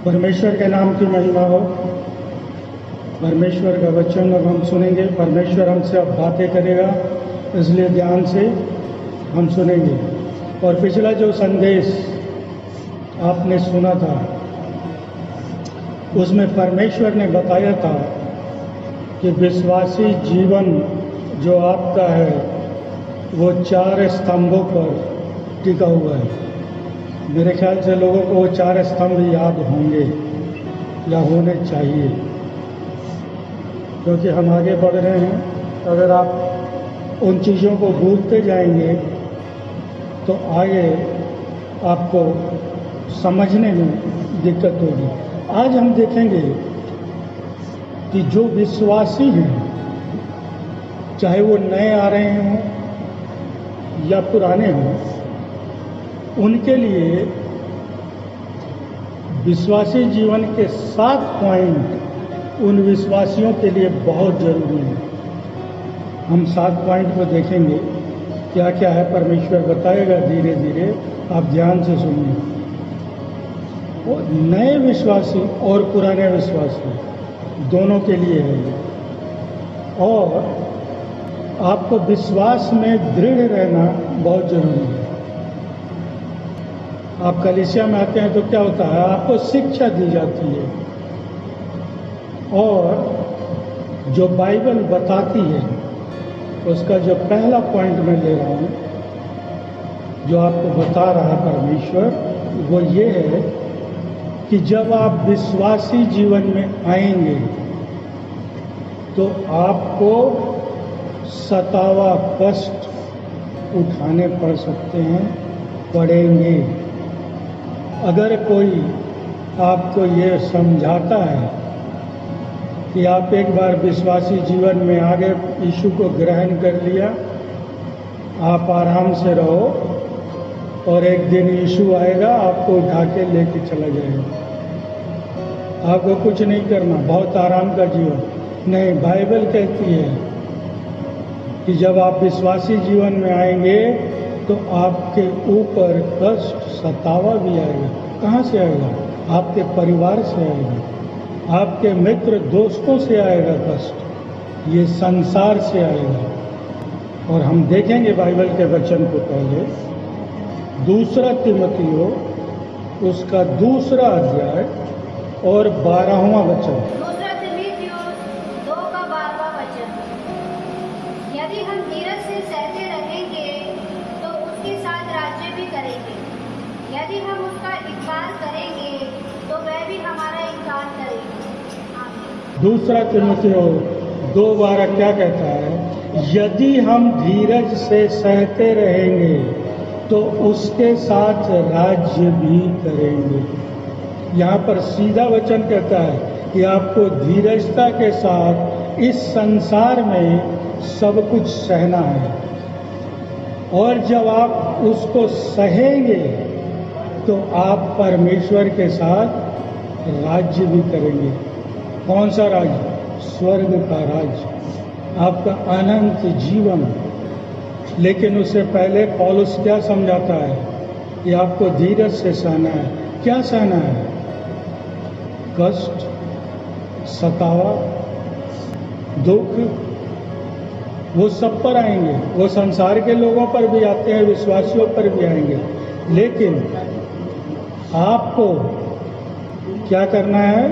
परमेश्वर के नाम की महिमा हो। परमेश्वर का वचन अब हम सुनेंगे। परमेश्वर हमसे अब बातें करेगा, इसलिए ध्यान से हम सुनेंगे। और पिछला जो संदेश आपने सुना था उसमें परमेश्वर ने बताया था कि विश्वासी जीवन जो आपका है वो 4 स्तंभों पर टिका हुआ है। मेरे ख्याल से लोगों को वो 4 स्तंभ याद होंगे या होने चाहिए, क्योंकि हम आगे बढ़ रहे हैं। अगर आप उन चीज़ों को भूलते जाएंगे तो आगे आपको समझने में दिक्कत होगी। आज हम देखेंगे कि जो विश्वासी हैं, चाहे वो नए आ रहे हों या पुराने हों, उनके लिए विश्वासी जीवन के 7 पॉइंट उन विश्वासियों के लिए बहुत जरूरी है। हम 7 पॉइंट को देखेंगे, क्या क्या है परमेश्वर बताएगा धीरे धीरे, आप ध्यान से सुनिए। वो नए विश्वासी और पुराने विश्वासी दोनों के लिए है ये। और आपको विश्वास में दृढ़ रहना बहुत जरूरी है। आप कलीसिया में आते हैं तो क्या होता है, आपको शिक्षा दी जाती है और जो बाइबल बताती है उसका जो पहला पॉइंट मैं ले रहा हूँ, जो आपको बता रहा है परमेश्वर, वो ये है कि जब आप विश्वासी जीवन में आएंगे तो आपको सतावा कष्ट उठाने पड़ सकते हैं, पड़ेंगे। अगर कोई आपको ये समझाता है कि आप एक बार विश्वासी जीवन में आ गए, यीशु को ग्रहण कर लिया, आप आराम से रहो और एक दिन यीशु आएगा आपको उठा के लेके चला जाएगा, आपको कुछ नहीं करना, बहुत आराम का जीवन। नहीं, बाइबल कहती है कि जब आप विश्वासी जीवन में आएंगे तो आपके ऊपर कष्ट सतावा भी आएगा। कहाँ से आएगा? आपके परिवार से आएगा, आपके मित्र दोस्तों से आएगा कष्ट, ये संसार से आएगा। और हम देखेंगे बाइबल के वचन को पहले 2 तिमोथियो उसका 2 अध्याय और 12वां वचन। 2 तिमोथियो 2 का 12वां वचन। यदि हम धीरज से सहते रहेंगे तो उसके साथ राज्य भी करेंगे। यदि हम उसका इनकार करेंगे तो वह भी हमारा इनकार करेगी। 2 तिमोथियो 2:12 क्या कहता है? यदि हम धीरज से सहते रहेंगे तो उसके साथ राज्य भी करेंगे। यहाँ पर सीधा वचन कहता है कि आपको धीरजता के साथ इस संसार में सब कुछ सहना है, और जब आप उसको सहेंगे तो आप परमेश्वर के साथ राज्य भी करेंगे। कौन सा राज्य? स्वर्ग का राज्य, आपका अनंत जीवन। लेकिन उससे पहले पौलुस क्या समझाता है कि आपको धीरज से सहना है। क्या सहना है? कष्ट, सतावा, दुख, वो सब पर आएंगे। वो संसार के लोगों पर भी आते हैं, विश्वासियों पर भी आएंगे। लेकिन आपको क्या करना है?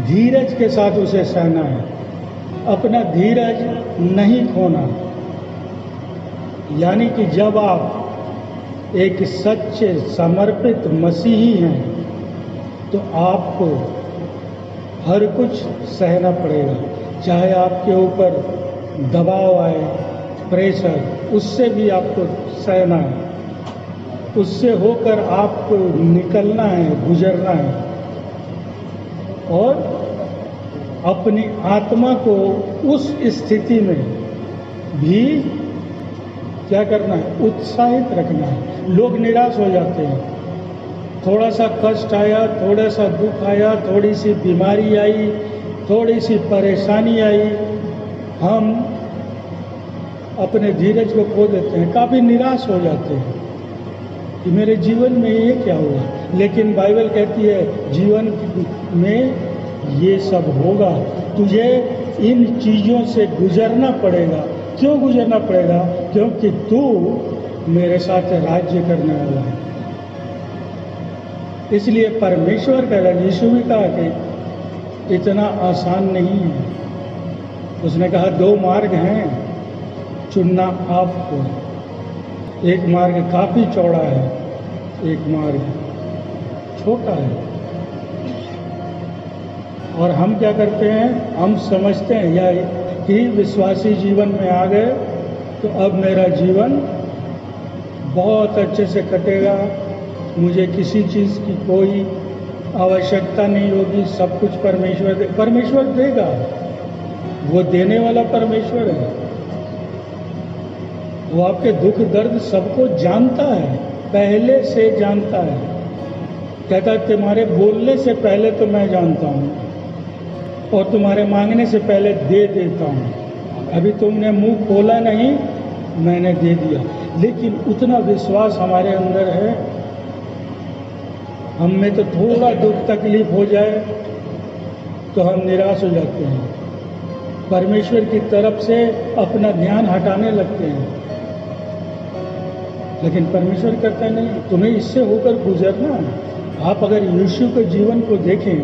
धीरज के साथ उसे सहना है, अपना धीरज नहीं खोना। यानी कि जब आप एक सच्चे समर्पित मसीही हैं तो आपको हर कुछ सहना पड़ेगा, चाहे आपके ऊपर दबाव आए, प्रेशर, उससे भी आपको सहना है, उससे होकर आपको निकलना है, गुजरना है। और अपनी आत्मा को उस स्थिति में भी क्या करना है? उत्साहित रखना है। लोग निराश हो जाते हैं, थोड़ा सा कष्ट आया, थोड़ा सा दुख आया, थोड़ी सी बीमारी आई, थोड़ी सी परेशानी आई, हम अपने धीरज को खो देते हैं, काफ़ी निराश हो जाते हैं कि मेरे जीवन में ये क्या हुआ। लेकिन बाइबल कहती है जीवन में ये सब होगा, तुझे इन चीज़ों से गुजरना पड़ेगा। क्यों गुजरना पड़ेगा? क्योंकि तू मेरे साथ राज्य करने वाला है। इसलिए परमेश्वर का राज्य, यीशु भी कहा कि इतना आसान नहीं है। उसने कहा 2 मार्ग हैं, चुनना आपको। एक मार्ग काफ़ी चौड़ा है, एक मार्ग छोटा है। और हम क्या करते हैं? हम समझते हैं या कि विश्वासी जीवन में आ गए तो अब मेरा जीवन बहुत अच्छे से कटेगा, मुझे किसी चीज़ की कोई आवश्यकता नहीं होगी, सब कुछ परमेश्वर देगा। वो देने वाला परमेश्वर है। वो आपके दुख दर्द सबको जानता है, पहले से जानता है। कहता है तुम्हारे बोलने से पहले तो मैं जानता हूँ और तुम्हारे मांगने से पहले दे देता हूँ। अभी तुमने मुंह खोला नहीं, मैंने दे दिया। लेकिन उतना विश्वास हमारे अंदर है, हम में तो थोड़ा दुख तकलीफ हो जाए तो हम निराश हो जाते हैं, परमेश्वर की तरफ से अपना ध्यान हटाने लगते हैं। लेकिन परमेश्वर कहता नहीं, तुम्हें इससे होकर गुजरना। आप अगर यीशु के जीवन को देखें,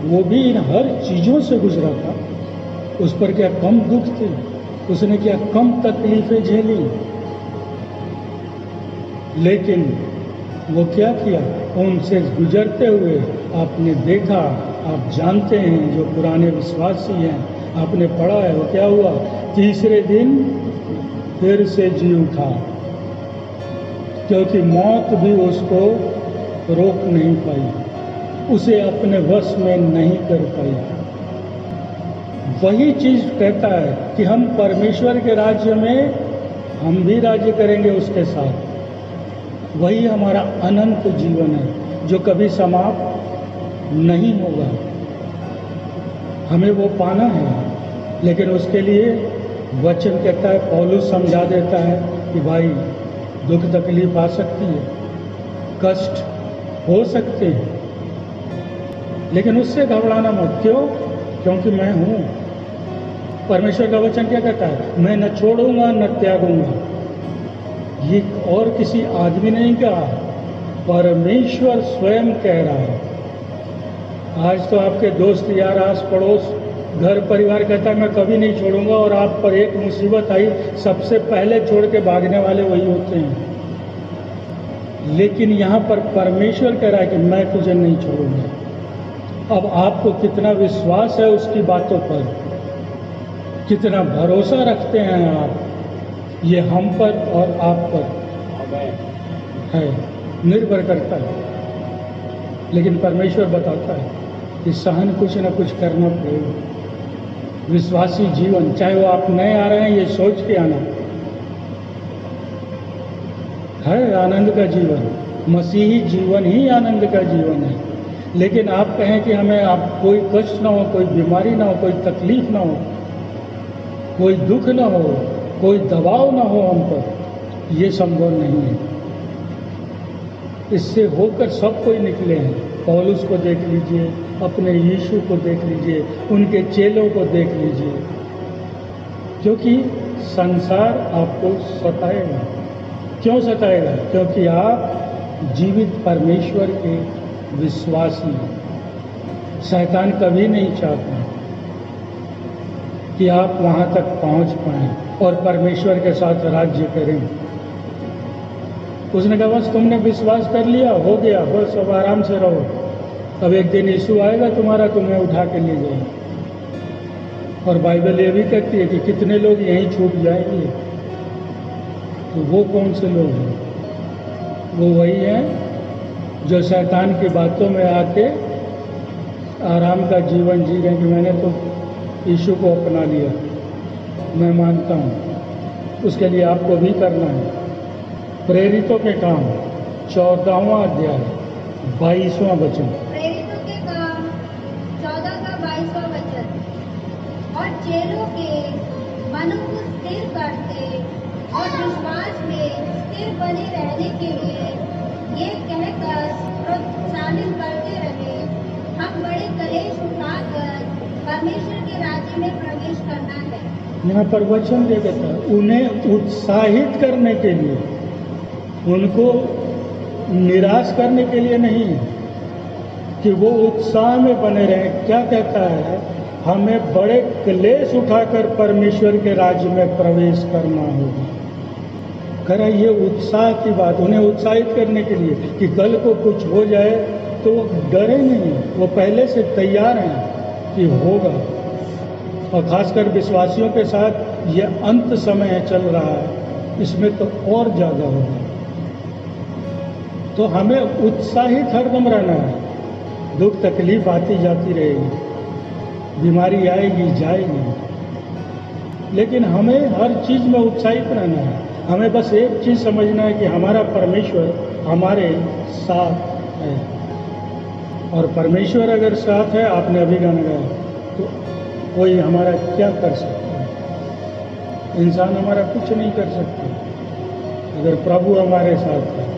वो भी इन हर चीज़ों से गुजरा था। उस पर क्या कम दुख थे, उसने क्या कम तकलीफें झेली। लेकिन वो क्या किया? उनसे गुजरते हुए आपने देखा, आप जानते हैं, जो पुराने विश्वासी हैं, आपने पढ़ा है, वो क्या हुआ? तीसरे दिन फिर से जी उठा, क्योंकि मौत भी उसको रोक नहीं पाई, उसे अपने वश में नहीं कर पाई। वही चीज़ कहता है कि हम परमेश्वर के राज्य में हम भी राज्य करेंगे उसके साथ। वही हमारा अनंत जीवन है जो कभी समाप्त नहीं होगा। हमें वो पाना है, लेकिन उसके लिए वचन कहता है, पौलुस समझा देता है कि भाई दुख तकलीफ आ सकती है, कष्ट हो सकते हैं, लेकिन उससे घबराना मत। क्यों? क्योंकि मैं हूँ। परमेश्वर का वचन क्या कहता है? मैं न छोड़ूंगा न त्यागूंगा। ये और किसी आदमी ने नहीं कहा, परमेश्वर स्वयं कह रहा है। आज तो आपके दोस्त यार, आस पड़ोस, घर परिवार कहता है मैं कभी नहीं छोड़ूंगा, और आप पर एक मुसीबत आई सबसे पहले छोड़ के भागने वाले वही होते हैं। लेकिन यहाँ पर परमेश्वर कह रहा है कि मैं तुझे नहीं छोड़ूंगा। अब आपको कितना विश्वास है उसकी बातों पर, कितना भरोसा रखते हैं आप, ये हम पर और आप पर है, निर्भर करता है। लेकिन परमेश्वर बताता है कि सहन कुछ न कुछ करना पड़ेगा। विश्वासी जीवन, चाहे वो आप नए आ रहे हैं, ये सोच के आना है आनंद का जीवन। मसीही जीवन ही आनंद का जीवन है। लेकिन आप कहें कि हमें आप कोई कष्ट ना हो, कोई बीमारी ना हो, कोई तकलीफ ना हो, कोई दुख ना हो, कोई दबाव ना हो हम पर, ये संभव नहीं है। इससे होकर सब कोई निकले हैं। पौलुस को देख लीजिए, अपने यीशु को देख लीजिए, उनके चेलों को देख लीजिए। क्योंकि संसार आपको सताएगा। क्यों सताएगा? क्योंकि आप जीवित परमेश्वर के विश्वासी हैं। शैतान कभी नहीं चाहता कि आप वहाँ तक पहुँच पाएं और परमेश्वर के साथ राज्य करें। उसने कहा बस तुमने विश्वास कर लिया, हो गया, बस अब आराम से रहो। अब एक दिन यीशु आएगा तुम्हारा, तुम्हें उठा के ले जाएगा। और बाइबल ये भी कहती है कि कितने लोग यहीं छूट जाएंगे। तो वो कौन से लोग हैं? वो वही हैं जो शैतान की बातों में आके आराम का जीवन जी रहे हैं कि मैंने तो यीशु को अपना लिया, मैं मानता हूँ। उसके लिए आपको भी करना है। प्रेरितों के काम 14वां अध्याय 22वां वचन। प्रेरितों के काम 14 का 22वां वचन। और चेलों के मनों को स्थिर करते और विश्वास में स्थिर बने रहने के लिए ये कहकर प्रोत्साहित साबित करते रहे, हम बड़े कलेश उठाकर परमेश्वर के राज्य में प्रवेश करना है। यहाँ पर वचन दे देता है, उन्हें उत्साहित करने के लिए, उनको निराश करने के लिए नहीं कि वो उत्साह में बने रहें। क्या कहता है? हमें बड़े क्लेश उठाकर परमेश्वर के राज्य में प्रवेश करना होगा। करा ये उत्साह की बात, उन्हें उत्साहित करने के लिए कि कल को कुछ हो जाए तो वो डरे नहीं, वो पहले से तैयार हैं कि होगा। और खासकर विश्वासियों के साथ ये अंत समय चल रहा है, इसमें तो और ज़्यादा होगा। तो हमें उत्साहित हरदम रहना है। दुख तकलीफ आती जाती रहेगी, बीमारी आएगी जाएगी, लेकिन हमें हर चीज़ में उत्साहित रहना है। हमें बस एक चीज़ समझना है कि हमारा परमेश्वर हमारे साथ है, और परमेश्वर अगर साथ है, आपने अभी गाना गाया, तो कोई हमारा क्या कर सकता है? इंसान हमारा कुछ नहीं कर सकता। अगर प्रभु हमारे साथ है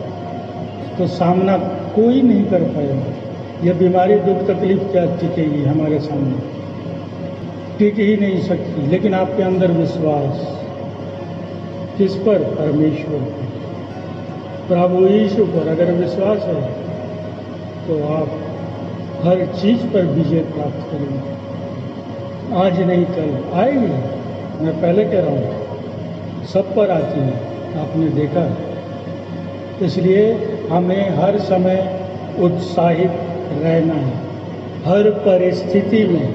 तो सामना कोई नहीं कर पाएगा। ये बीमारी दुख तकलीफ क्या टिकेगी हमारे सामने? टिक ही नहीं सकती। लेकिन आपके अंदर विश्वास किस पर? परमेश्वर पर, प्रभु यीशु पर अगर विश्वास है तो आप हर चीज पर विजय प्राप्त करेंगे। आज नहीं कल आएगी। मैं पहले कह रहा हूँ, सब पर आती है, आपने देखा है। इसलिए हमें हर समय उत्साहित रहना है, हर परिस्थिति में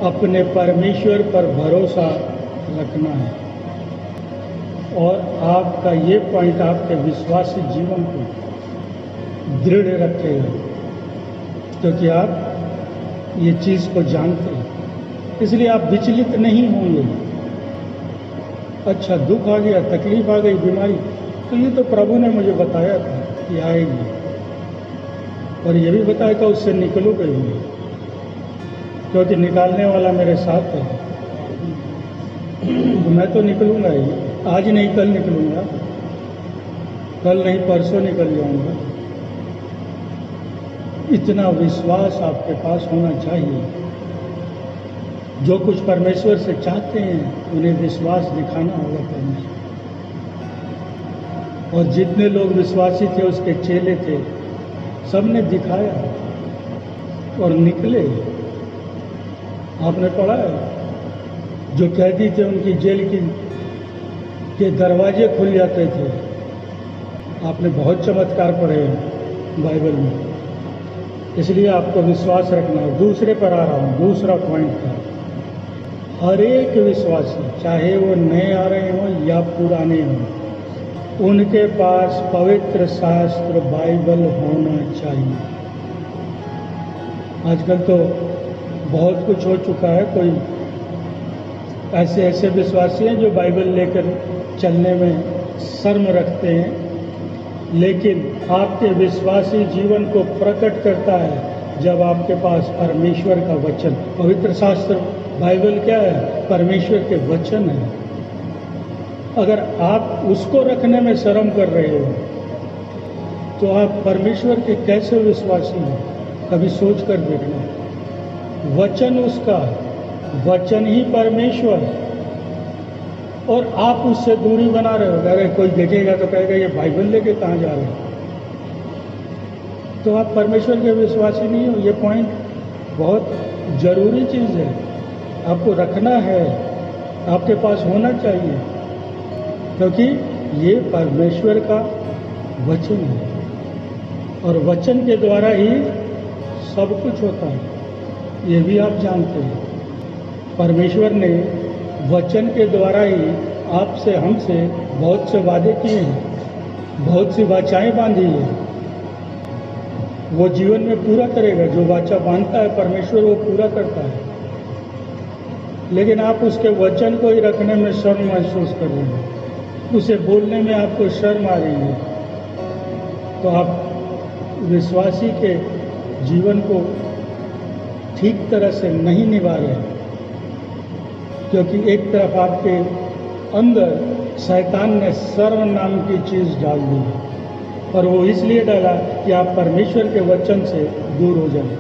अपने परमेश्वर पर भरोसा रखना है। और आपका ये पॉइंट आपके विश्वासी जीवन को दृढ़ रखेगा, क्योंकि आप ये चीज़ को जानते हैं। इसलिए आप विचलित नहीं होंगे। अच्छा, दुख आ गया, तकलीफ आ गई, बीमारी, तो ये तो प्रभु ने मुझे बताया था कि आएगी, और ये भी बताया था उससे निकलोगे ही, क्योंकि निकालने वाला मेरे साथ है। तो मैं तो निकलूंगा ही, आज नहीं कल निकलूंगा, कल नहीं परसों निकल जाऊंगा। इतना विश्वास आपके पास होना चाहिए। जो कुछ परमेश्वर से चाहते हैं उन्हें विश्वास दिखाना होगा परमेश्वर। और जितने लोग विश्वासी थे, उसके चेले थे, सबने दिखाया और निकले। आपने पढ़ा है, जो कैदी थे उनकी जेल के दरवाजे खुल जाते थे। आपने बहुत चमत्कार पढ़े हैं बाइबल में। इसलिए आपको विश्वास रखना है। दूसरे पर आ रहा हूँ, दूसरा पॉइंट था, हर एक विश्वासी, चाहे वो नए आ रहे हों या पुराने हों, उनके पास पवित्र शास्त्र बाइबल होना चाहिए। आजकल तो बहुत कुछ हो चुका है। कोई ऐसे विश्वासी हैं जो बाइबल लेकर चलने में शर्म रखते हैं, लेकिन आपके विश्वासी जीवन को प्रकट करता है जब आपके पास परमेश्वर का वचन, पवित्र शास्त्र बाइबल क्या है? परमेश्वर के वचन है। अगर आप उसको रखने में शर्म कर रहे हो तो आप परमेश्वर के कैसे विश्वासी हैं? कभी सोच कर देखना। वचन उसका, वचन ही परमेश्वर, और आप उससे दूरी बना रहे हो। अरे कोई देखेगा तो कहेगा ये बाइबल लेके कहाँ जा रहे हो, तो आप परमेश्वर के विश्वासी नहीं हो। ये पॉइंट बहुत जरूरी चीज़ है, आपको रखना है, आपके पास होना चाहिए, क्योंकि ये परमेश्वर का वचन है, और वचन के द्वारा ही सब कुछ होता है। ये भी आप जानते हैं, परमेश्वर ने वचन के द्वारा ही आपसे, हमसे बहुत से वादे किए हैं, बहुत सी वाचाएं बांधी हैं। वो जीवन में पूरा करेगा। जो वाचा बांधता है परमेश्वर, वो पूरा करता है। लेकिन आप उसके वचन को ही रखने में शर्म महसूस कर रहे हैं, उसे बोलने में आपको शर्म आ रही है, तो आप विश्वासी के जीवन को ठीक तरह से नहीं निभा रहे, क्योंकि एक तरफ आपके अंदर शैतान ने शर्म नाम की चीज़ डाल दी। और वो इसलिए डाला कि आप परमेश्वर के वचन से दूर हो जाए।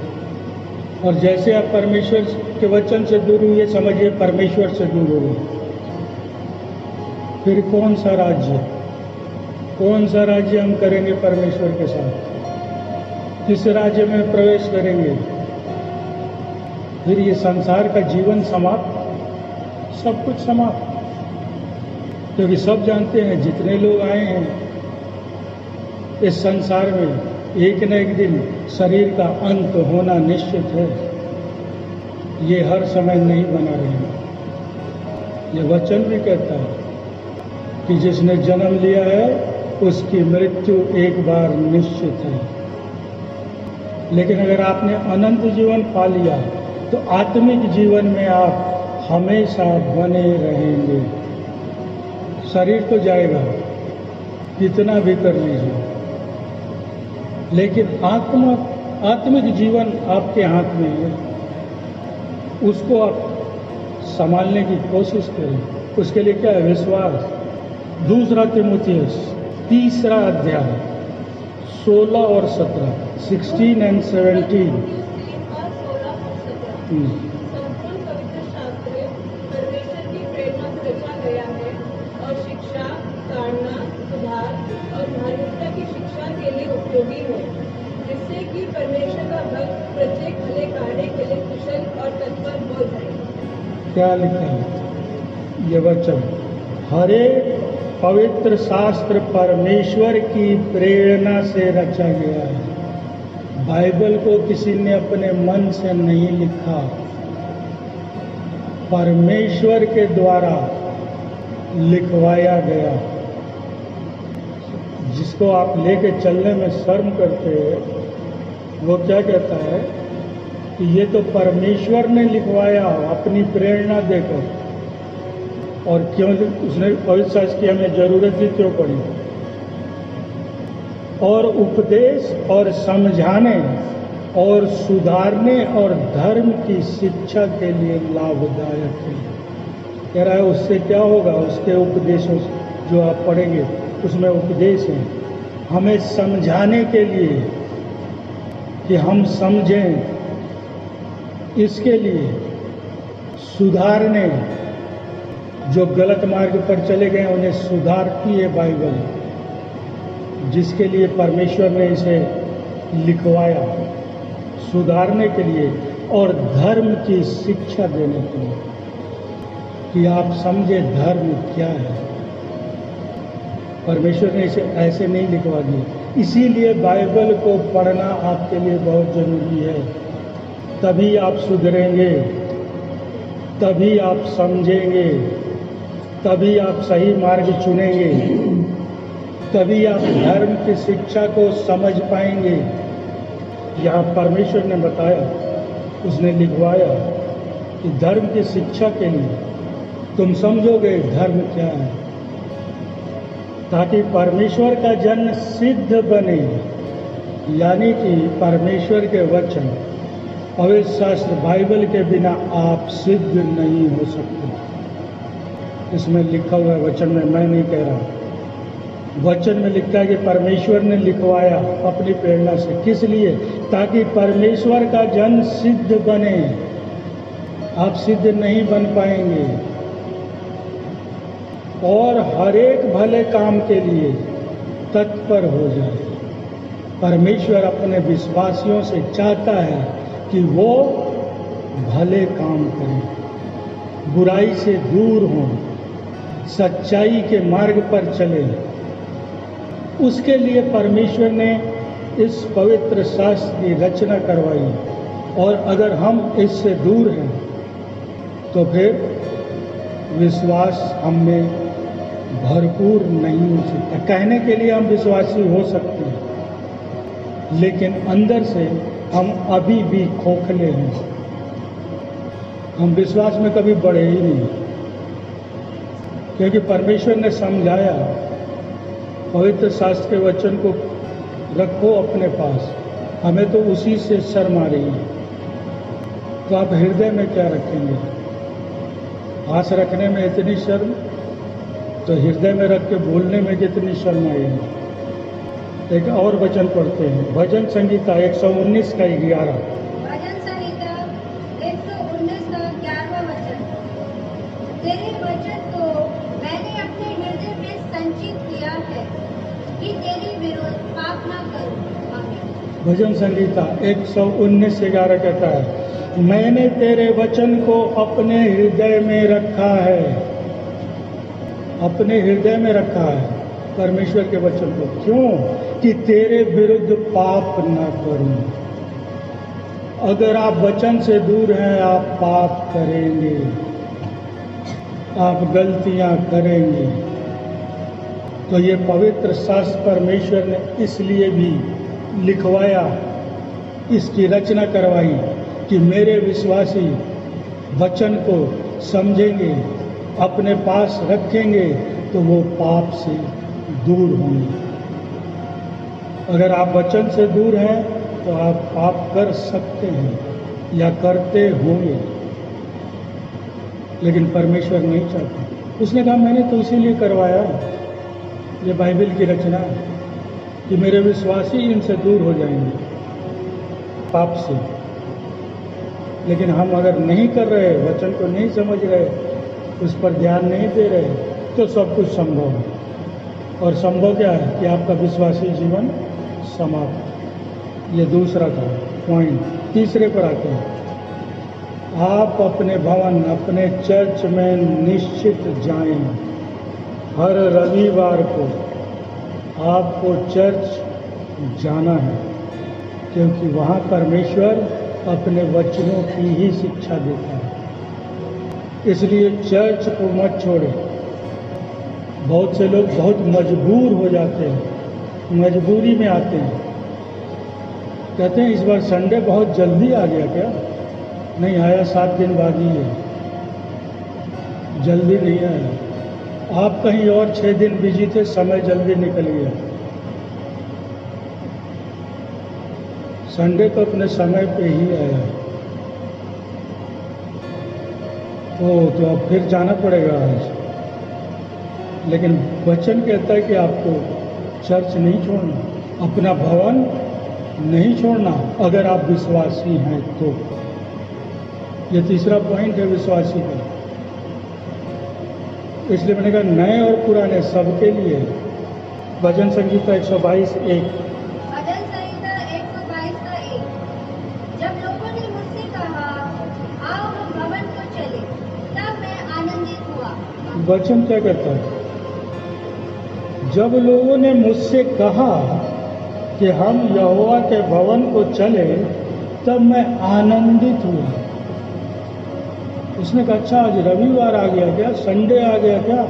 और जैसे आप परमेश्वर के वचन से दूर हुए, समझिए परमेश्वर से दूर हो गए। फिर कौन सा राज्य हम करेंगे परमेश्वर के साथ? किस राज्य में प्रवेश करेंगे? फिर ये संसार का जीवन समाप्त, सब कुछ समाप्त। क्योंकि सब जानते हैं, जितने लोग आए हैं इस संसार में, एक न एक दिन शरीर का अंत होना निश्चित है। ये हर समय नहीं बना रहेगा। ये वचन भी कहता है कि जिसने जन्म लिया है उसकी मृत्यु एक बार निश्चित है। लेकिन अगर आपने अनंत जीवन पा लिया तो आत्मिक जीवन में आप हमेशा बने रहेंगे। शरीर तो जाएगा, कितना भी कर लीजिए, लेकिन आत्मिक जीवन आपके हाथ में है। उसको आप संभालने की कोशिश करें। उसके लिए क्या है? विश्वास। दूसरा तीमुथियुस 3 अध्याय 16 और 17, 16 and 17। संपूर्ण पवित्र शास्त्र परमेश्वर की प्रेरणा से रचा गया है और शिक्षा, ताड़ना, सुधार और धार्मिकता की शिक्षा के लिए उपयोगी है, जिससे कि परमेश्वर का भक्त प्रत्येक भले कार्य के लिए कुशल और तत्पर हो जाए। क्या लिखा है ये वचन? हरे पवित्र शास्त्र परमेश्वर की प्रेरणा से रचा गया है। बाइबल को किसी ने अपने मन से नहीं लिखा, परमेश्वर के द्वारा लिखवाया गया। जिसको आप लेके चलने में शर्म करते हैं, वो क्या कहता है कि ये तो परमेश्वर ने लिखवाया अपनी प्रेरणा देकर। और क्यों उसने पवित्र शास्त्र की हमें जरूरत भी क्यों पड़ी? और उपदेश और समझाने और सुधारने और धर्म की शिक्षा के लिए लाभदायक है। कह रहा है उससे क्या होगा? उसके उपदेशों जो आप पढ़ेंगे उसमें उपदेश है हमें समझाने के लिए कि हम समझें, इसके लिए सुधारने, जो गलत मार्ग पर चले गए उन्हें सुधारती है बाइबल, जिसके लिए परमेश्वर ने इसे लिखवाया, सुधारने के लिए और धर्म की शिक्षा देने के लिए, कि आप समझे धर्म क्या है। परमेश्वर ने इसे ऐसे नहीं लिखवा दिया। इसीलिए बाइबल को पढ़ना आपके लिए बहुत जरूरी है। तभी आप सुधरेंगे, तभी आप समझेंगे, तभी आप सही मार्ग चुनेंगे, तभी आप धर्म की शिक्षा को समझ पाएंगे। यहाँ परमेश्वर ने बताया, उसने लिखवाया कि धर्म की शिक्षा के लिए तुम समझोगे धर्म क्या है, ताकि परमेश्वर का जन सिद्ध बने। यानी कि परमेश्वर के वचन, पवित्र शास्त्र बाइबल के बिना आप सिद्ध नहीं हो सकते। इसमें लिखा हुआ है वचन में, मैं नहीं कह रहा, वचन में लिखा है कि परमेश्वर ने लिखवाया अपनी प्रेरणा से। किस लिए? ताकि परमेश्वर का जन सिद्ध बने। आप सिद्ध नहीं बन पाएंगे। और हर एक भले काम के लिए तत्पर हो जाए। परमेश्वर अपने विश्वासियों से चाहता है कि वो भले काम करें, बुराई से दूर हों, सच्चाई के मार्ग पर चले। उसके लिए परमेश्वर ने इस पवित्र शास्त्र की रचना करवाई। और अगर हम इससे दूर हैं तो फिर विश्वास हम में भरपूर नहीं हो सकता। कहने के लिए हम विश्वासी हो सकते हैं, लेकिन अंदर से हम अभी भी खोखले हैं। हम विश्वास में कभी बढ़े ही नहीं, क्योंकि परमेश्वर ने समझाया, पवित्र शास्त्र के वचन को रखो अपने पास। हमें तो उसी से शर्म आ रही है, तो आप हृदय में क्या रखेंगे? पास रखने में इतनी शर्म, तो हृदय में रख के बोलने में कितनी शर्म आएगी। एक और वचन पढ़ते हैं, भजन संगीता 119 का 11। भजन संहिता 119 का 11वां वचन। तेरे वचन को मैंने अपने हृदय में संचित किया है कि तेरे विरुद्ध पाप न करूं। आमीन। भजन संगीता 119 11 कहता है, मैंने तेरे वचन को अपने हृदय में रखा है। अपने हृदय में रखा है परमेश्वर के वचन को। क्यों? कि तेरे विरुद्ध पाप न करूं। अगर आप वचन से दूर हैं, आप पाप करेंगे, आप गलतियां करेंगे। तो ये पवित्र शास्त्र परमेश्वर ने इसलिए भी लिखवाया, इसकी रचना करवाई कि मेरे विश्वासी वचन को समझेंगे, अपने पास रखेंगे तो वो पाप से दूर होंगे। अगर आप वचन से दूर हैं तो आप पाप कर सकते हैं या करते होंगे, लेकिन परमेश्वर नहीं चाहता। उसने कहा मैंने तो इसीलिए करवाया, ये बाइबल की रचना है कि मेरे विश्वासी इनसे दूर हो जाएंगे पाप से। लेकिन हम अगर नहीं कर रहे, वचन को नहीं समझ रहे, उस पर ध्यान नहीं दे रहे, तो सब कुछ संभव है। और संभव क्या है? कि आपका विश्वासी जीवन समाप्त। ये दूसरा था पॉइंट। तीसरे पर आते हैं, आप अपने भवन, अपने चर्च में निश्चित जाएं। हर रविवार को आपको चर्च जाना है, क्योंकि वहाँ परमेश्वर अपने वचनों की ही शिक्षा देता है। इसलिए चर्च को मत छोड़ें। बहुत से लोग बहुत मजबूर हो जाते हैं, मजबूरी में आते हैं, कहते हैं इस बार संडे बहुत जल्दी आ गया क्या? नहीं आया, 7 दिन बाद ही है, जल्दी नहीं आया। आप कहीं और 6 दिन बिजी थे, समय जल्दी निकल गया। संडे तो अपने समय पे ही आया। तो अब फिर जाना पड़ेगा आज। लेकिन वचन कहता है कि आपको चर्च नहीं छोड़ना, अपना भवन नहीं छोड़ना, अगर आप विश्वासी हैं तो। ये तीसरा पॉइंट है विश्वासी का। इसलिए मैंने कहा नए और पुराने सबके लिए। भजन संगीता 122:1। भजन संहिता 122 का 1। जब लोगों ने मुझसे कहा आओ हम भवन को चले, तब मैं आनंदित हुआ। वचन क्या कहता है? जब लोगों ने मुझसे कहा कि हम यहोवा के भवन को चले, तब मैं आनंदित हुआ। उसने कहा अच्छा आज रविवार आ गया क्या, संडे आ गया क्या,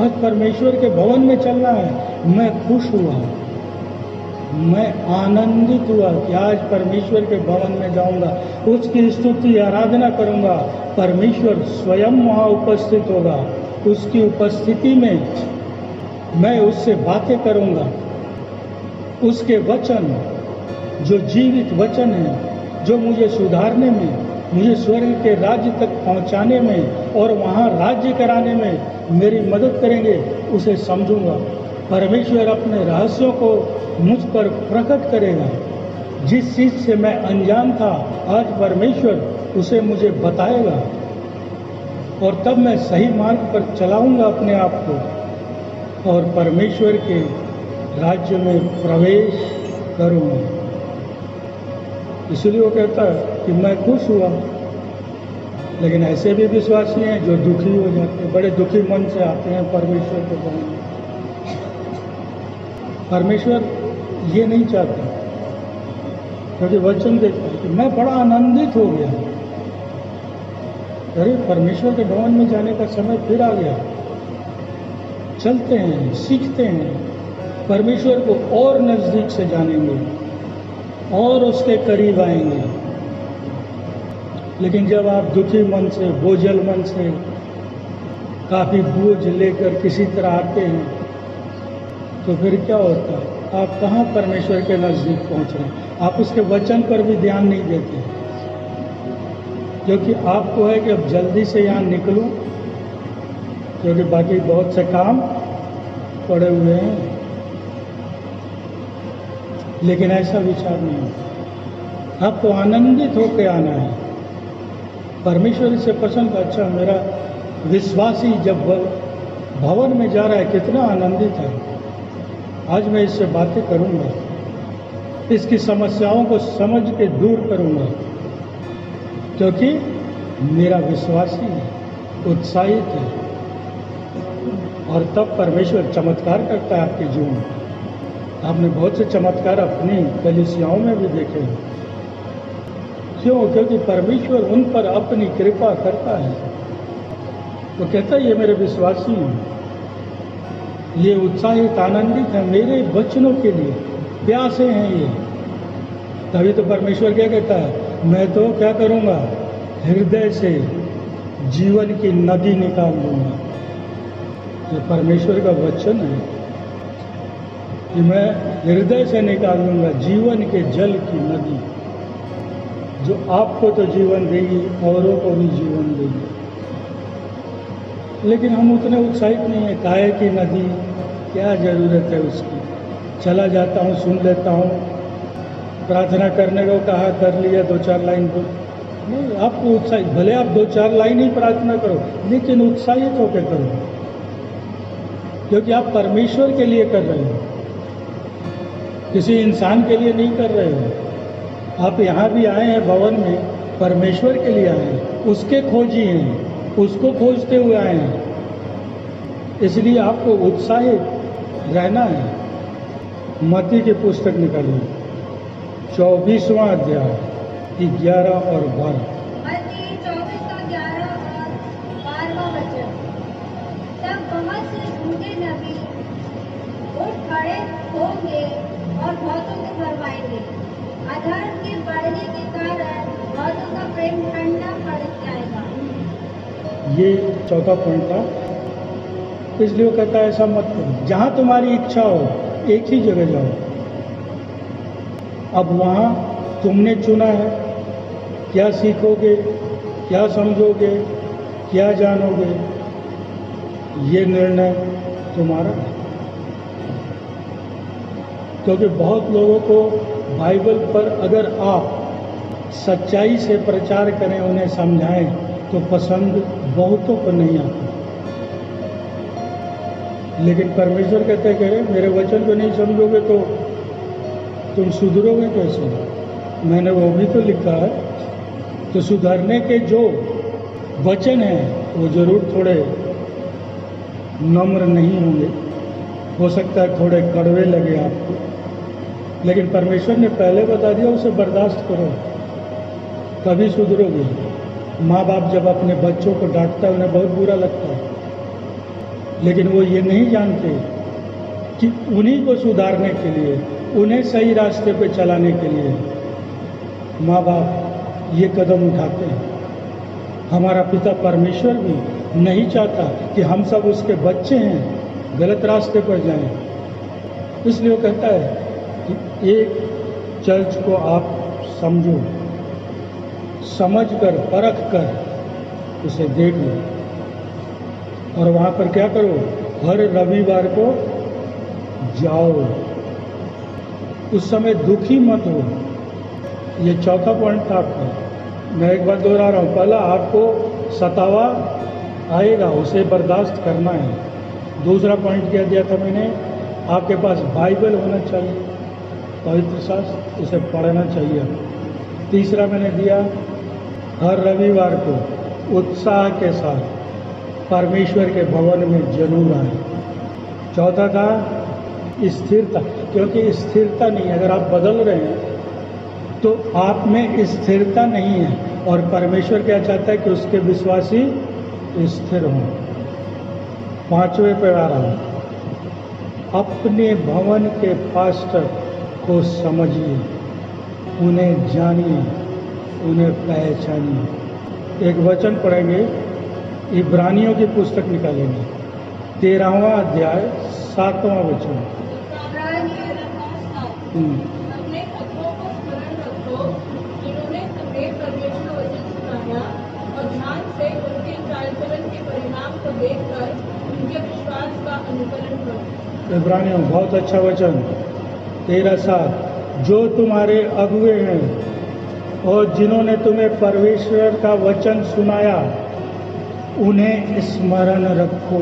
आज परमेश्वर के भवन में चलना है। मैं खुश हुआ, मैं आनंदित हुआ कि आज परमेश्वर के भवन में जाऊंगा, उसकी स्तुति आराधना करूंगा। परमेश्वर स्वयं वहाँ उपस्थित होगा, उसकी उपस्थिति में मैं उससे बातें करूंगा। उसके वचन जो जीवित वचन है, जो मुझे सुधारने में, मुझे स्वर्ग के राज्य तक पहुंचाने में और वहां राज्य कराने में मेरी मदद करेंगे, उसे समझूंगा। परमेश्वर अपने रहस्यों को मुझ पर प्रकट करेगा। जिस चीज से मैं अनजान था, आज परमेश्वर उसे मुझे बताएगा, और तब मैं सही मार्ग पर चलाऊंगा अपने आप को और परमेश्वर के राज्य में प्रवेश करूंगा। इसलिए वो कहता है कि मैं खुश हुआ। लेकिन ऐसे भी विश्वासी हैं जो दुखी हो जाते हैं, बड़े दुखी मन से आते हैं परमेश्वर के भवन में। परमेश्वर ये नहीं चाहता, क्योंकि वचन देखता है कि मैं बड़ा आनंदित हो गया, अरे परमेश्वर के भवन में जाने का समय फिर आ गया। चलते हैं, सीखते हैं, परमेश्वर को और नजदीक से जानेंगे और उसके करीब आएंगे। लेकिन जब आप दुखी मन से, बोझल मन से, काफी बोझ लेकर किसी तरह आते हैं, तो फिर क्या होता है? आप कहाँ परमेश्वर के नजदीक पहुंच रहे हैं? आप उसके वचन पर भी ध्यान नहीं देते, क्योंकि आपको है कि अब जल्दी से यहाँ निकलूं, क्योंकि बाकी बहुत से काम पड़े हुए हैं। लेकिन ऐसा विचार नहीं, आपको आनंदित होकर आना है। परमेश्वर से प्रसन्न, अच्छा मेरा विश्वासी जब भवन में जा रहा है कितना आनंदित है, आज मैं इससे बातें करूंगा, इसकी समस्याओं को समझ के दूर करूंगा, क्योंकि मेरा विश्वासी है, उत्साहित है। और तब परमेश्वर चमत्कार करता है आपके जीवन में। आपने बहुत से चमत्कार अपनी कलीसियाओं में भी देखे हैं। क्यों? क्योंकि परमेश्वर उन पर अपनी कृपा करता है। वो कहता है ये मेरे विश्वासी हैं, ये उत्साहित आनंदित है, मेरे वचनों के लिए प्यासे हैं ये। तभी तो परमेश्वर क्या कहता है, मैं तो क्या करूँगा, हृदय से जीवन की नदी निकाल दूंगा। ये परमेश्वर का वचन है कि मैं हृदय से निकाल दूंगा जीवन के जल की नदी, जो आपको तो जीवन देगी, औरों को भी जीवन देगी। लेकिन हम उतने उत्साहित नहीं है। काहे की नदी, क्या ज़रूरत है उसकी, चला जाता हूँ, सुन लेता हूँ, प्रार्थना करने को कहा, कर लिया 2-4 लाइन को नहीं। आपको उत्साहित, भले आप 2-4 लाइन ही प्रार्थना करो, लेकिन उत्साहित होकर करो, क्योंकि आप परमेश्वर के लिए कर रहे हो, किसी इंसान के लिए नहीं कर रहे हो। आप यहाँ भी आए हैं भवन में, परमेश्वर के लिए आए हैं, उसके खोजी हैं, उसको खोजते हुए आए हैं। इसलिए आपको उत्साहित रहना है। मत्ती की पुस्तक निकालिए, 24वां अध्याय 11 और 12। मत्ती 24 का 11 और 12वां वचन। तब बहुत से झूठे नबी उठ खड़े होंगे और बहुतों को भरमाएंगे। अधर्म के बढ़ने के कारण बहुतों का प्रेम ठंडा पड़ जाएगा। ये चौथा पॉइंट था। इसलिए वो कहता है ऐसा मत करो, जहाँ तुम्हारी इच्छा हो एक ही जगह जाओ। अब वहाँ तुमने चुना है, क्या सीखोगे, क्या समझोगे, क्या जानोगे, ये निर्णय तुम्हारा है। क्योंकि बहुत लोगों को बाइबल पर अगर आप सच्चाई से प्रचार करें, उन्हें समझाएं, तो पसंद बहुतों को नहीं आता। लेकिन परमेश्वर कहते हैं, कह रहे मेरे वचन को नहीं समझोगे तो तुम सुधरोगे कैसे? मैंने वो भी तो लिखा है। तो सुधरने के जो वचन हैं वो जरूर थोड़े नम्र नहीं होंगे, हो सकता है थोड़े कड़वे लगे आपको, लेकिन परमेश्वर ने पहले बता दिया, उसे बर्दाश्त करो, तभी सुधरोगे। माँ बाप जब अपने बच्चों को डांटता है उन्हें बहुत बुरा लगता है, लेकिन वो ये नहीं जानते कि उन्हीं को सुधारने के लिए, उन्हें सही रास्ते पे चलाने के लिए माँ बाप ये कदम उठाते हैं। हमारा पिता परमेश्वर भी नहीं चाहता कि हम सब उसके बच्चे हैं गलत रास्ते पर जाएं। इसलिए वो कहता है कि एक चर्च को आप समझो, समझ कर, परख कर उसे देख लो, और वहाँ पर क्या करो, हर रविवार को जाओ। उस समय दुखी मत हो। ये चौथा पॉइंट था आपका। मैं एक बार दोहरा रहा हूँ, पहला आपको सतावा आएगा, उसे बर्दाश्त करना है। दूसरा पॉइंट क्या दिया था मैंने, आपके पास बाइबल होना चाहिए, पवित्र शास्त्र, उसे पढ़ना चाहिए। तीसरा मैंने दिया, हर रविवार को उत्साह के साथ परमेश्वर के भवन में जरूर आए। चौथा था स्थिरता, क्योंकि स्थिरता नहीं, अगर आप बदल रहे हैं तो आप में स्थिरता नहीं है, और परमेश्वर क्या चाहता है कि उसके विश्वासी स्थिर हों। पांचवें पे आ रहा हूँ, अपने भवन के पास्टर को समझिए, उन्हें जानिए, उन्हें पहचानिए। एक वचन पढ़ेंगे, इब्रानियों की पुस्तक निकालेंगे, 13वां अध्याय 7वां वचन। अपने खतरों को स्मरण रखो, जिन्होंने तुम्हें परमेश्वर वचन सुनाया, और ध्यान से उनके चाल चलन के परिणाम को देखकर उनके विश्वास का अनुकरण करो। इब्रानियों बहुत अच्छा वचन, 13:7, जो तुम्हारे अगुए हैं और जिन्होंने तुम्हें परमेश्वर का वचन सुनाया, उन्हें स्मरण रखो।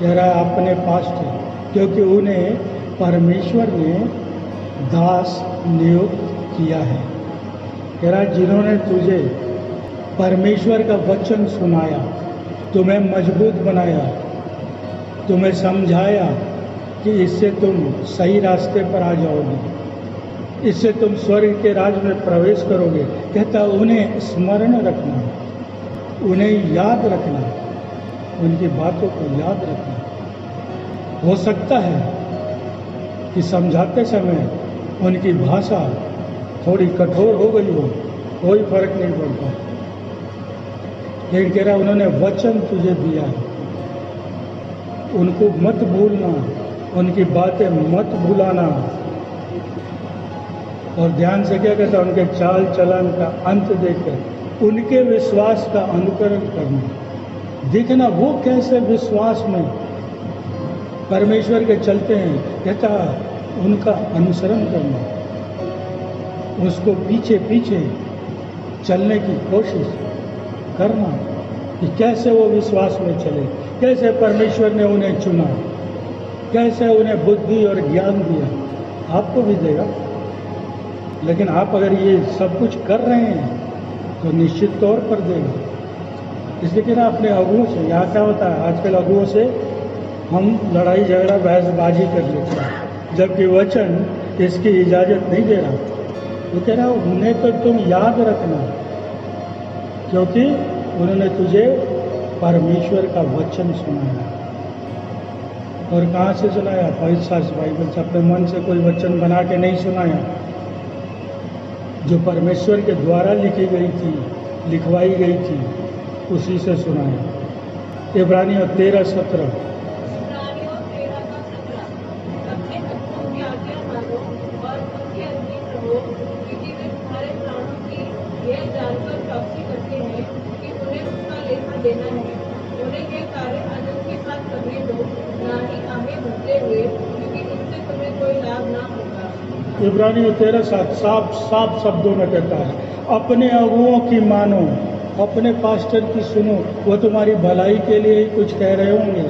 कह रहा है अपने पास्टर, क्योंकि उन्हें परमेश्वर ने दास नियुक्त किया है। कह रहा है जिन्होंने तुझे परमेश्वर का वचन सुनाया, तुम्हें मजबूत बनाया, तुम्हें समझाया कि इससे तुम सही रास्ते पर आ जाओगे, इससे तुम स्वर्ग के राज में प्रवेश करोगे। कहता उन्हें स्मरण रखना, उन्हें याद रखना, उनकी बातों को याद रखना। हो सकता है कि समझाते समय उनकी भाषा थोड़ी कठोर हो गई हो, कोई फर्क नहीं पड़ता, लेकिन कह रहा उन्होंने वचन तुझे दिया है, उनको मत भूलना, उनकी बातें मत भुलाना। और ध्यान से क्या कहता है, उनके चाल चलन का अंत देखकर उनके विश्वास का अनुकरण करना, देखना वो कैसे विश्वास में परमेश्वर के चलते हैं। कहता उनका अनुसरण करना, उसको पीछे पीछे चलने की कोशिश करना कि कैसे वो विश्वास में चले, कैसे परमेश्वर ने उन्हें चुना, कैसे उन्हें बुद्धि और ज्ञान दिया। आपको भी देगा, लेकिन आप अगर ये सब कुछ कर रहे हैं तो निश्चित तौर पर देगा। इसलिए कि ना अपने अगुओं से, यहाँ क्या होता है आजकल अगुओं से हम लड़ाई झगड़ा बहसबाजी कर लेते हैं, जबकि वचन इसकी इजाज़त नहीं दे रहा। वो कह रहा उन्हें तो तुम याद रखना, क्योंकि उन्होंने तुझे परमेश्वर का वचन सुनाया। और कहाँ से सुनाया? पवित्र शास्त्र बाइबल से, अपने मन से कोई वचन बना के नहीं सुनाया, जो परमेश्वर के द्वारा लिखी गई थी, लिखवाई गई थी, उसी से सुनाया। इब्रानियों 13:17। इब्रानियों 13:7 साफ शब्दों में कहता है, अपने अगुओं की मानो, अपने पास्टर की सुनो, वो तुम्हारी भलाई के लिए ही कुछ कह रहे होंगे,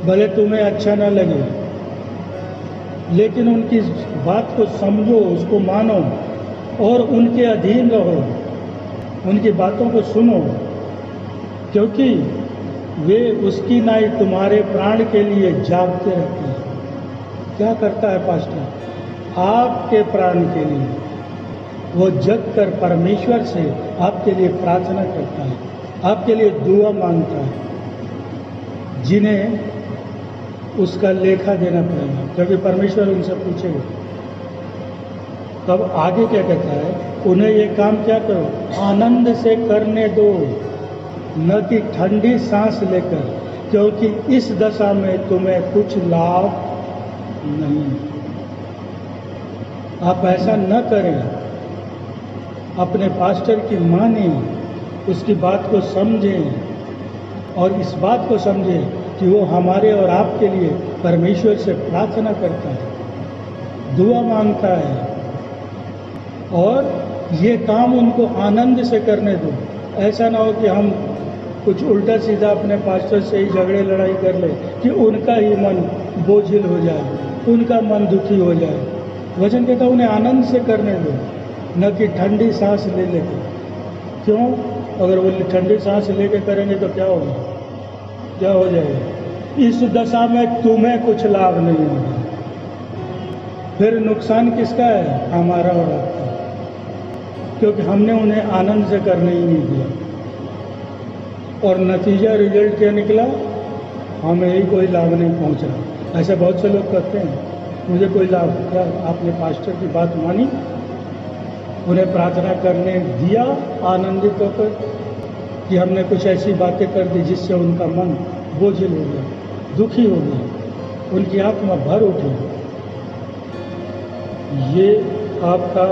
भले तुम्हें अच्छा ना लगे, लेकिन उनकी बात को समझो, उसको मानो और उनके अधीन रहो, उनकी बातों को सुनो, क्योंकि वे उसकी नाई तुम्हारे प्राण के लिए जागते रहते हैं। क्या करता है पास्टर? आपके प्राण के लिए वो जग कर परमेश्वर से आपके लिए प्रार्थना करता है, आपके लिए दुआ मांगता है, जिन्हें उसका लेखा देना पड़ेगा, क्योंकि परमेश्वर उनसे पूछेगा। तब आगे क्या कहता है? उन्हें ये काम क्या करो, आनंद से करने दो, न कि ठंडी सांस लेकर, क्योंकि इस दशा में तुम्हें कुछ लाभ नहीं। आप ऐसा न करें, अपने पास्टर की माने, उसकी बात को समझें और इस बात को समझें कि वो हमारे और आपके लिए परमेश्वर से प्रार्थना करता है, दुआ मांगता है, और ये काम उनको आनंद से करने दो। ऐसा ना हो कि हम कुछ उल्टा सीधा अपने पास्टर से ही झगड़े लड़ाई कर ले कि उनका ही मन बोझिल हो जाए, उनका मन दुखी हो जाए। वचन कहता है उन्हें आनंद से करने दो, न कि ठंडी सांस ले लेकर। क्यों? अगर वो ठंडी सांस लेके करेंगे तो क्या होगा, क्या हो जाएगा? इस दशा में तुम्हें कुछ लाभ नहीं होगा, फिर नुकसान किसका है? हमारा और आपका, क्योंकि हमने उन्हें आनंद से करने ही नहीं दिया। और नतीजा, रिजल्ट क्या निकला? हमें ही कोई लाभ नहीं पहुंच रहा। ऐसे बहुत से लोग कहते हैं मुझे कोई लाभ, क्या आपने पास्टर की बात मानी, उन्हें प्रार्थना करने दिया आनंदित होकर, कि हमने कुछ ऐसी बातें कर दी जिससे उनका मन बोझिल हो गया, दुखी हो गया, उनकी आत्मा भर उठी। ये आपका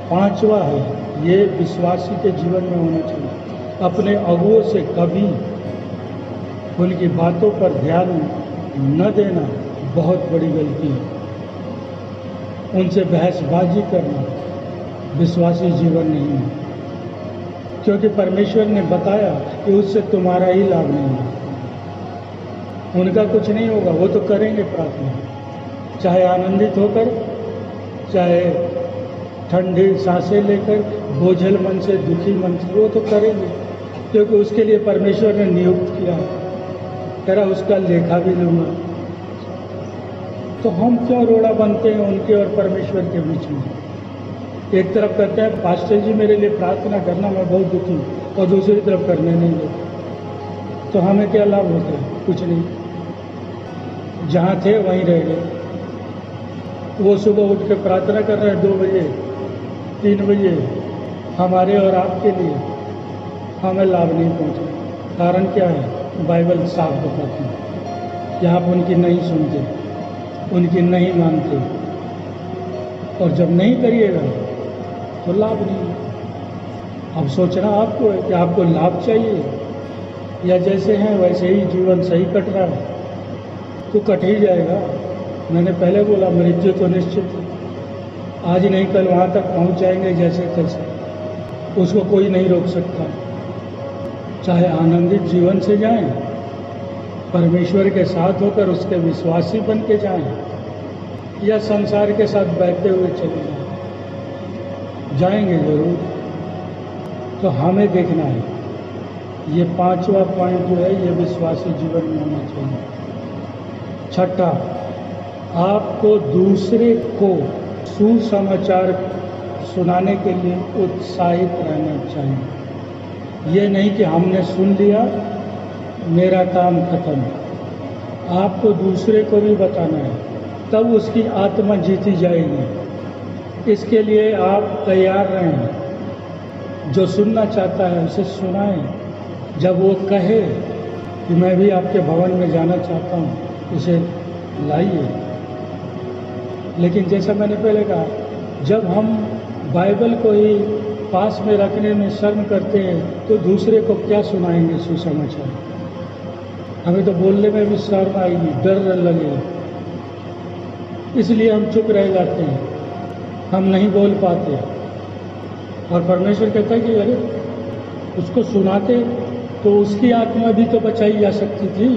5वां है, ये विश्वासी के जीवन में होना चाहिए। अपने अगुओं से कभी उनकी बातों पर ध्यान न देना बहुत बड़ी गलती है। उनसे बहसबाजी करना विश्वासी जीवन नहीं है, क्योंकि परमेश्वर ने बताया कि उससे तुम्हारा ही लाभ नहीं है। उनका कुछ नहीं होगा, वो तो करेंगे प्रार्थना, चाहे आनंदित होकर, चाहे ठंडी सांसें लेकर, बोझल मन से, दुखी मन से, वो तो करेंगे, क्योंकि उसके लिए परमेश्वर ने नियुक्त किया। कह रहा उसका लेखा भी लूँगा। तो हम क्यों रोड़ा बनते हैं उनके और परमेश्वर के बीच में? एक तरफ कहते हैं पास्टर जी मेरे लिए प्रार्थना करना, मैं बहुत दुखी हूँ, और दूसरी तरफ करने नहीं देते। तो हमें क्या लाभ होता है? कुछ नहीं। जहाँ थे वहीं रह गए। वो सुबह उठ के प्रार्थना कर रहे हैं 2 बजे 3 बजे हमारे और आपके लिए, हमें लाभ नहीं पहुँचा। कारण क्या है? बाइबल साफ बताती है कि आप उनकी नहीं सुनते, उनकी नहीं मानते, और जब नहीं करिएगा तो लाभ नहीं। अब सोचना आपको है कि आपको लाभ चाहिए या जैसे हैं वैसे ही जीवन सही कट रहा है, तो कट ही जाएगा। मैंने पहले बोला मृत्यु तो निश्चित है, आज नहीं कल वहाँ तक पहुँच जाएंगे जैसे तैसे, उसको कोई नहीं रोक सकता। चाहे आनंदित जीवन से जाएं, परमेश्वर के साथ होकर उसके विश्वासी बन के जाएं, या संसार के साथ बहते हुए चले जाएं, जाएंगे जरूर। तो हमें देखना है, ये 5वां पॉइंट जो है ये विश्वासी जीवन में होना चाहिए। 6, आपको दूसरे को सुसमाचार सुनाने के लिए उत्साहित रहना चाहिए। ये नहीं कि हमने सुन लिया मेरा काम खत्म। आपको दूसरे को भी बताना है, तब उसकी आत्मा जीती जाएगी। इसके लिए आप तैयार रहें। जो सुनना चाहता है उसे सुनाएं। जब वो कहे कि मैं भी आपके भवन में जाना चाहता हूँ, उसे लाइए। लेकिन जैसा मैंने पहले कहा, जब हम बाइबल को ही पास में रखने में शर्म करते हैं तो दूसरे को क्या सुनाएंगे सुसमाचार? हमें तो बोलने में भी शर्म आएगी, डर लगेगा, इसलिए हम चुप रह जाते हैं, हम नहीं बोल पाते। और परमेश्वर कहता है कि अरे उसको सुनाते तो उसकी आत्मा भी तो बचाई जा सकती थी।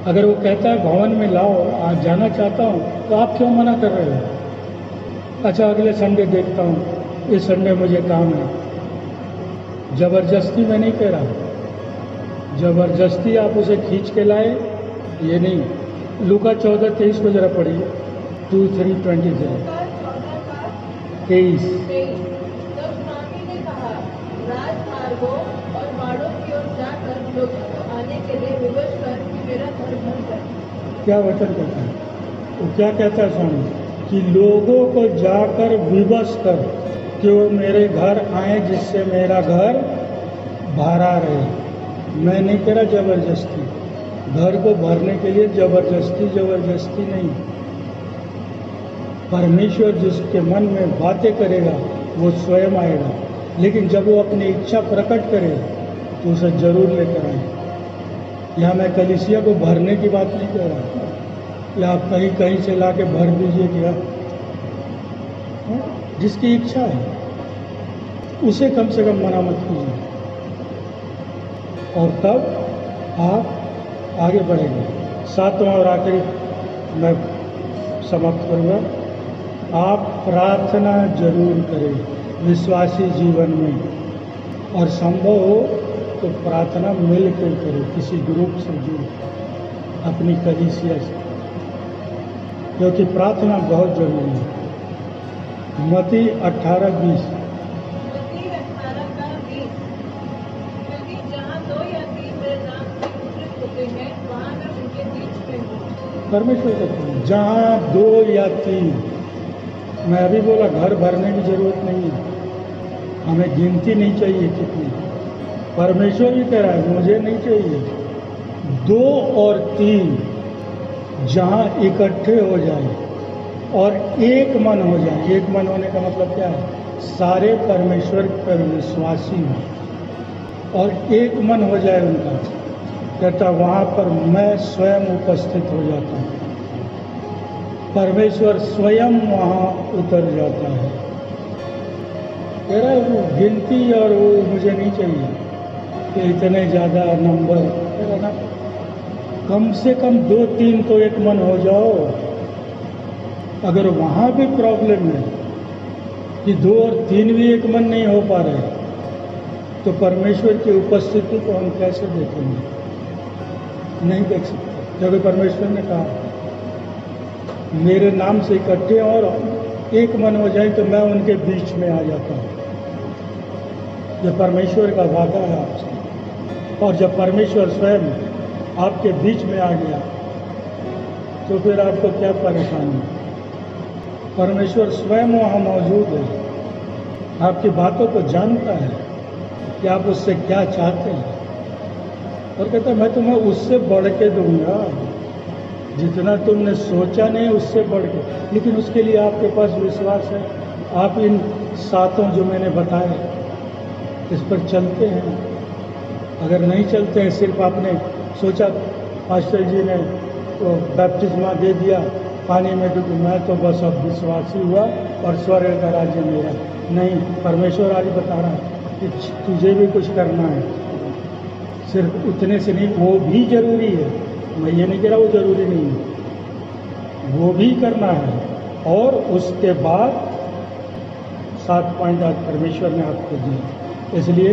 अगर वो कहता है भवन में लाओ, आज जाना चाहता हूँ, तो आप क्यों मना कर रहे हो? अच्छा अगले संडे देखता हूँ, इस संडे मुझे काम है। जबरदस्ती मैं नहीं कह रहा, जबरदस्ती आप उसे खींच के लाए, ये नहीं। लूका 14:23 को जरा पढ़िए। 2:3-23 23। तब स्वामी ने कहा, राजमार्गों और बाड़ों की ओर जाकर लोगों को आने के लिए विवश कर कि मेरा घर भर जाए। क्या वचन कहता है? वो क्या कहता है स्वामी? कि लोगों को जाकर विवश कर कि वो मेरे घर आए, जिससे मेरा घर भरा रहे। मैं नहीं कह रहा जबरदस्ती, घर को भरने के लिए जबरदस्ती नहीं। परमेश्वर जिसके मन में बातें करेगा वो स्वयं आएगा, लेकिन जब वो अपनी इच्छा प्रकट करे तो उसे जरूर लेकर आए। यहाँ मैं कलीसिया को भरने की बात नहीं कर रहा, या आप कहीं से ला के भर दीजिए क्या? जिसकी इच्छा है उसे कम से कम मना मत कीजिए, और तब आप आगे बढ़ेंगे। 7वां और आखिरी मैं समाप्त करूँगा। आप प्रार्थना जरूर करें विश्वासी जीवन में, और संभव हो तो प्रार्थना मिल कर करें, किसी ग्रुप से जुड़, अपनी कलीसिया से, क्योंकि प्रार्थना बहुत जरूरी है। मत्ती 18:20। मत्ती 18:20, क्योंकि जहाँ 2 या 3 मेरे नाम से एकत्रित होते हैं, वहाँ मैं उनके बीच में हूँ। परमेश्वर कहते हैं जहाँ 2 या 3। मैं अभी बोला घर भरने की जरूरत नहीं है, हमें गिनती नहीं चाहिए कितनी। परमेश्वर भी कह रहा है मुझे नहीं चाहिए। 2 और 3 जहाँ इकट्ठे हो जाए और एक मन हो जाए। एक मन होने का मतलब क्या है? सारे परमेश्वर पर विश्वासी हों और एक मन हो जाए उनका। कहता वहाँ पर मैं स्वयं उपस्थित हो जाता हूँ। परमेश्वर स्वयं वहाँ उतर जाता है। कह रहा है वो गिनती और वो मुझे नहीं चाहिए कि इतने ज़्यादा नंबर, कह रहा ना कम से कम 2-3 तो एक मन हो जाओ। अगर वहाँ भी प्रॉब्लम है कि 2 और 3 भी एक मन नहीं हो पा रहे, तो परमेश्वर की उपस्थिति को हम कैसे देखेंगे? नहीं देख सकते। क्योंकि परमेश्वर ने कहा मेरे नाम से इकट्ठे और एक मन हो जाए तो मैं उनके बीच में आ जाता हूँ। यह परमेश्वर का वादा है आपसे। और जब परमेश्वर स्वयं आपके बीच में आ गया तो फिर आपको क्या परेशानी? परमेश्वर स्वयं वहाँ मौजूद है, आपकी बातों को जानता है कि आप उससे क्या चाहते हैं, और कहता है मैं तुम्हें उससे बढ़ के दूंगा जितना तुमने सोचा नहीं, उससे बढ़ के। लेकिन उसके लिए आपके पास विश्वास है। आप इन 7 जो मैंने बताए इस पर चलते हैं। अगर नहीं चलते हैं, सिर्फ आपने सोचा पास्टर जी ने तो बैप्टिज्मा दे दिया, पानी में डूबी, मैं तो बस अब विश्वासी हुआ और स्वर्ग का राज्य मेरा। नहीं, परमेश्वर आज बता रहा है कि तुझे भी कुछ करना है। सिर्फ उतने से नहीं, वो भी जरूरी है। मैं ये नहीं कह रहा वो जरूरी नहीं है, वो भी करना है। और उसके बाद 7 पॉइंट आज परमेश्वर ने आपको दिए। इसलिए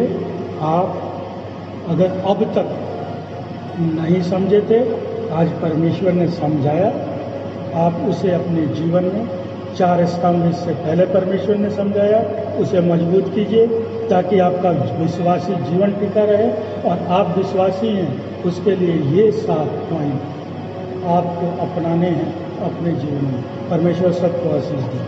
आप अगर अब तक नहीं समझे थे, आज परमेश्वर ने समझाया, आप उसे अपने जीवन में 4 स्तंभ इससे पहले परमेश्वर ने समझाया, उसे मजबूत कीजिए ताकि आपका विश्वासी जीवन टिका रहे। और आप विश्वासी हैं, उसके लिए ये 7 पॉइंट आपको अपनाने हैं अपने जीवन में। परमेश्वर सबको आशीष दे।